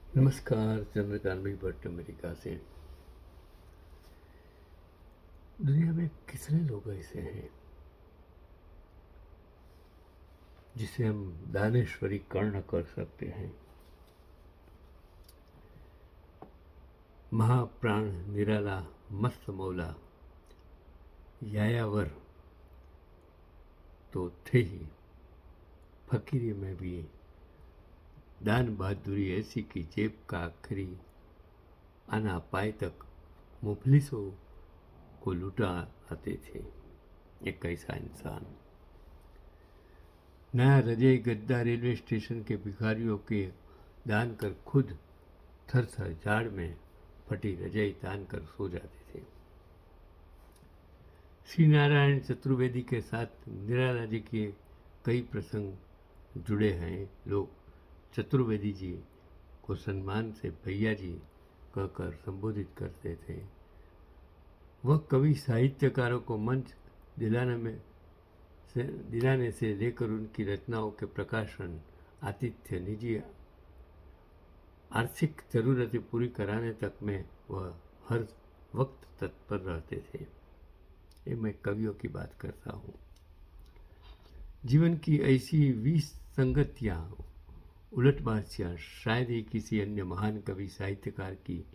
नमस्कार, चंद्रकांत भट्ट अमेरिका से। दुनिया में कितने लोग ऐसे हैं जिसे हम दानेश्वरी कर्ण कर सकते हैं। महाप्राण निराला मस्त मौला यायावर तो थे ही, फकीरी में भी दान बहादुरी ऐसी कि जेब का आखिरी आना पाए तक मुफलिसों को लुटा आते थे। एक ऐसा इंसान नया रजई गद्दा रेलवे स्टेशन के भिखारियों के दान कर खुद थर थर झाड़ में फटी रजाई तान कर सो जाते थे। श्री नारायण चतुर्वेदी के साथ निराला जी के कई प्रसंग जुड़े हैं। लोग चतुर्वेदी जी को सम्मान से भैया जी कहकर संबोधित करते थे। वह कवि साहित्यकारों को मंच दिलाने से लेकर उनकी रचनाओं के प्रकाशन, आतिथ्य, निजी आर्थिक जरूरतें पूरी कराने तक में वह हर वक्त तत्पर रहते थे। ये मैं कवियों की बात करता हूँ। जीवन की ऐसी विसंगतियाँ, उलटबाजियाँ शायद ही किसी अन्य महान कवि साहित्यकार की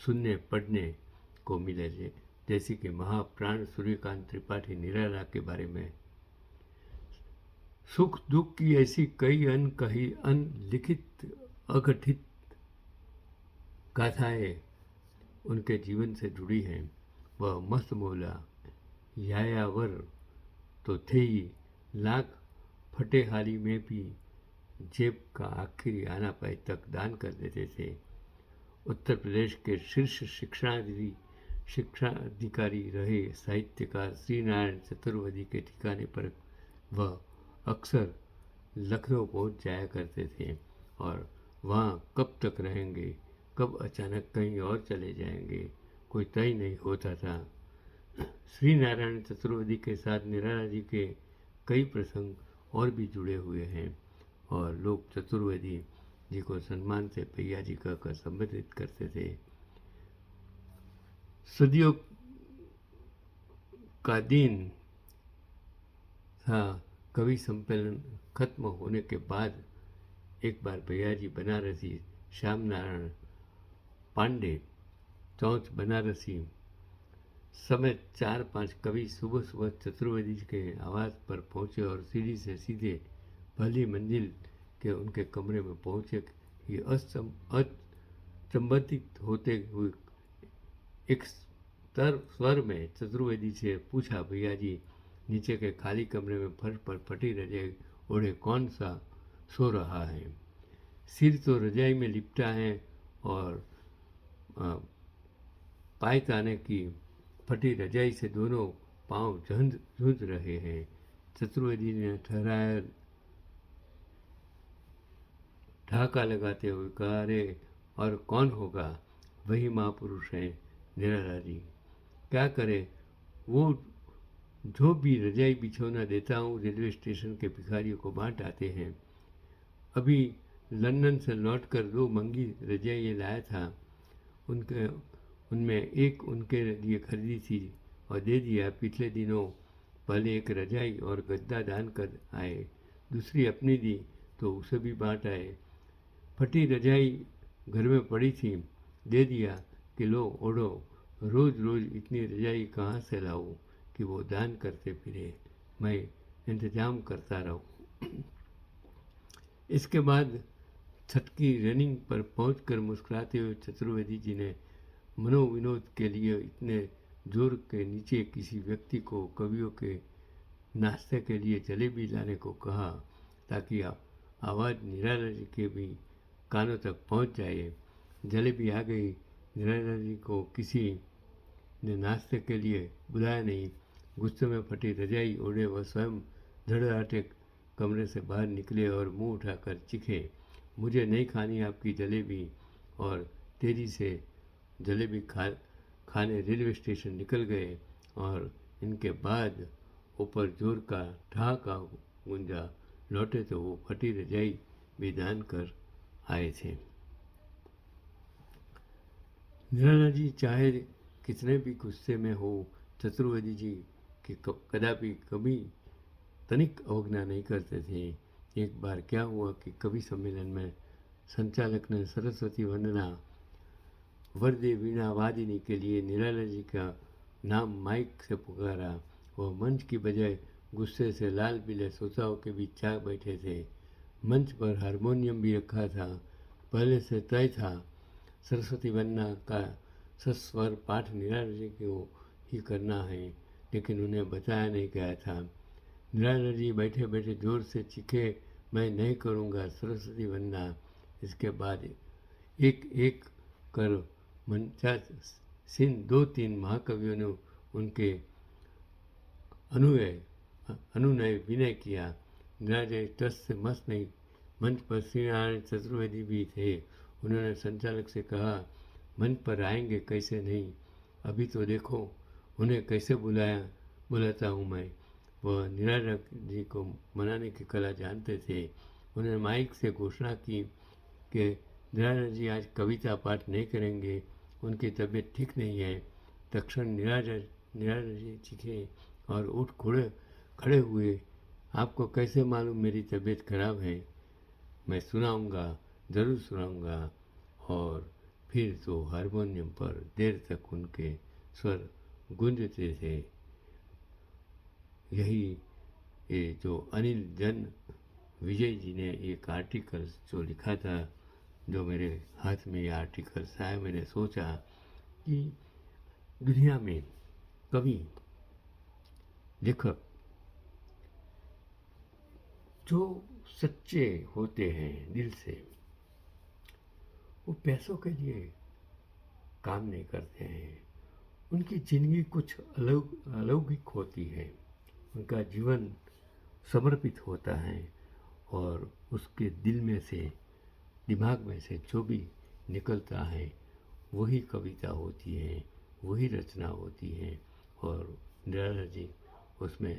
सुनने पढ़ने को मिले, जैसे कि महाप्राण सूर्यकांत त्रिपाठी निराला के बारे में। सुख दुख की ऐसी कई अनकही, अनलिखित, अघटित गाथाएं उनके जीवन से जुड़ी हैं। वह मस्त मौला यायावर तो थे ही, लाख फटेहाली में भी जेब का आखिरी आना पाए तक दान कर देते थे। उत्तर प्रदेश के शीर्ष शिक्षाधिकारी रहे साहित्यकार श्री नारायण चतुर्वेदी के ठिकाने पर वह अक्सर लखनऊ पहुंच जाया करते थे और वहाँ कब तक रहेंगे, कब अचानक कहीं और चले जाएंगे, कोई तय नहीं होता था। श्री नारायण चतुर्वेदी के साथ निराला जी के कई प्रसंग और भी जुड़े हुए हैं और लोग चतुर्वेदी जी को सम्मान से भैया जी कहकर संबोधित करते थे। सदियों का दिन था। कवि सम्मेलन खत्म होने के बाद एक बार भैया जी बनारसी श्याम नारायण पांडे चौथ बनारसी समेत 4-5 कवि सुबह सुबह चतुर्वेदी जी के आवास पर पहुंचे और सीढ़ी से सीधे पहली मंजिल के उनके कमरे में पहुंचे कि अचंभित होते हुए एक स्वर में चतुर्वेदी से पूछा, भैया जी, नीचे के खाली कमरे में फर्श पर फटी रजाई ओढ़े कौन सा सो रहा है? सिर तो रजाई में लिपटा है और पायताने की फटी रजाई से दोनों पांव झुंझ रहे हैं। चतुर्वेदी ने ठहाका लगाते हुए कहा, अरे और कौन होगा? वही महापुरुष हैं निराला जी। क्या करे, वो जो भी रजाई बिछौना देता हूँ रेलवे स्टेशन के भिखारियों को बांट आते हैं। अभी लंदन से लौटकर 2 मंगी रजाइयाँ लाया था। उनमें एक उनके लिए खरीदी थी और दे दिया। पिछले दिनों पहले एक रजाई और गद्दा दान कर आए, दूसरी अपनी दी तो उसे भी बांट आए। फटी रजाई घर में पड़ी थी, दे दिया कि लो ओढ़ो। रोज़ रोज़ इतनी रजाई कहाँ से लाऊं कि वो दान करते फिरे, मैं इंतजाम करता रहूं। इसके बाद छत की रेलिंग पर पहुंचकर मुस्कुराते हुए चतुर्वेदी जी ने मनोविनोद के लिए इतने जोर के नीचे किसी व्यक्ति को कवियों के नाश्ते के लिए जलेबी लाने को कहा ताकि आवाज़ निराला जी के भी कानों तक पहुंच जाए। जलेबी आ गई। निराला जी को किसी ने नाश्ते के लिए बुलाया नहीं। गुस्से में फटी रजाई ओढ़े वह स्वयं धड़ाधड़ कमरे से बाहर निकले और मुंह उठाकर चीखे, मुझे नहीं खानी आपकी जलेबी, और तेजी से जलेबी खाने रेलवे स्टेशन निकल गए। और इनके बाद ऊपर जोर का ठहाका गूंजा। लौटे तो वो फटी रजाई भी दान कर आए थे। निराला जी चाहे कितने भी गुस्से में हो, चतुर्वेदी जी कि कदापि कभी तनिक अवज्ञा नहीं करते थे। एक बार क्या हुआ कि कवि सम्मेलन में संचालक ने सरस्वती वंदना वरदे वीणा वादिनी के लिए निराला जी का नाम माइक से पुकारा। वह मंच की बजाय गुस्से से लाल पीले श्रोताओं के बीच जा बैठे थे। मंच पर हारमोनियम भी रखा था। पहले से तय था सरस्वती वंदना का सस्वर पाठ निराला जी को ही करना है, लेकिन उन्हें बताया नहीं गया था। निराला जी बैठे बैठे जोर से चीखे, मैं नहीं करूँगा सरस्वती वंदना। इसके बाद एक एक कर मंचासीन 2-3 महाकवियों ने उनके अनुनय विनय किया। निराला ट्रस्ट से मस्त नहीं। मंच पर श्री नारायण चतुर्वेदी भी थे। उन्होंने संचालक से कहा, मंच पर आएंगे कैसे नहीं, अभी तो देखो उन्हें कैसे बुलाता हूँ मैं। वह निराला जी को मनाने की कला जानते थे। उन्होंने माइक से घोषणा की कि निराला जी आज कविता पाठ नहीं करेंगे, उनकी तबीयत ठीक नहीं है। तक्षण निराला जी चीखे और उठ खड़े हुए, आपको कैसे मालूम मेरी तबीयत खराब है? मैं सुनाऊंगा, ज़रूर सुनाऊंगा। और फिर तो हारमोनियम पर देर तक उनके स्वर गूंजते थे। यही ये जो अनिल जन विजय जी ने एक आर्टिकल जो लिखा था, जो मेरे हाथ में ये आर्टिकल आया, मैंने सोचा कि दुनिया में कवि लेखक जो सच्चे होते हैं दिल से, वो पैसों के लिए काम नहीं करते हैं। उनकी ज़िंदगी कुछ अलौकिक होती है। उनका जीवन समर्पित होता है और उसके दिल में से, दिमाग में से जो भी निकलता है वही कविता होती है, वही रचना होती है। और निराला जी उसमें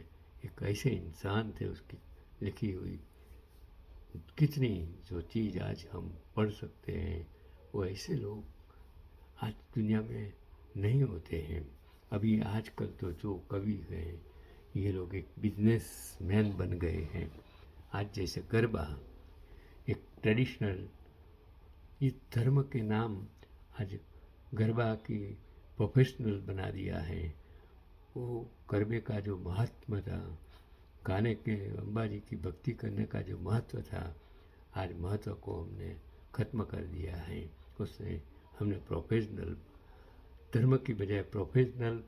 एक ऐसे इंसान थे, उसकी लिखी हुई कितनी जो चीज़ आज हम पढ़ सकते हैं, वो ऐसे लोग आज दुनिया में नहीं होते हैं। अभी आजकल तो जो कवि हैं, ये लोग एक बिजनेसमैन बन गए हैं। आज जैसे गरबा एक ट्रेडिशनल, इस धर्म के नाम आज गरबा की प्रोफेशनल बना दिया है। वो गरबे का जो महात्मा था, गाने के अंबाजी की भक्ति करने का जो महत्व था, आज महत्व को हमने ख़त्म कर दिया है। उसने हमने प्रोफेशनल, धर्म की बजाय प्रोफेशनल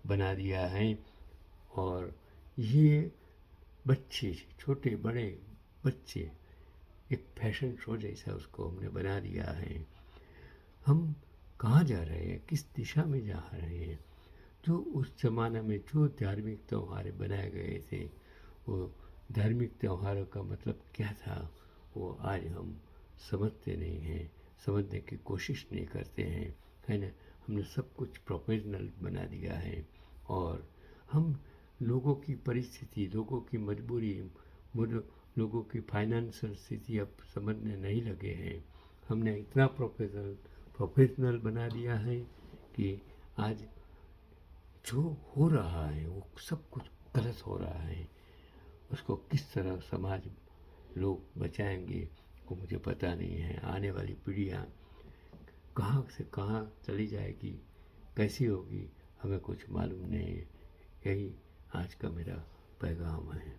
बना दिया है। और ये बच्चे, छोटे बड़े बच्चे, एक फैशन शो जैसा उसको हमने बना दिया है। हम कहाँ जा रहे हैं, किस दिशा में जा रहे हैं? जो उस ज़माने में जो धार्मिक त्यौहार बनाए गए थे, वो धार्मिक त्योहारों का मतलब क्या था, वो आज हम समझते नहीं हैं, समझने की कोशिश नहीं करते हैं, है ना। हमने सब कुछ प्रोफेशनल बना दिया है और हम लोगों की परिस्थिति, लोगों की मजबूरी, लोगों की फाइनेंशियल स्थिति अब समझने नहीं लगे हैं। हमने इतना प्रोफेशनल बना दिया है कि आज जो हो रहा है वो सब कुछ गलत हो रहा है। उसको किस तरह समाज लोग बचाएंगे वो मुझे पता नहीं है। आने वाली पीढ़ियाँ कहाँ से कहाँ चली जाएगी, कैसी होगी, हमें कुछ मालूम नहीं है। यही आज का मेरा पैगाम है।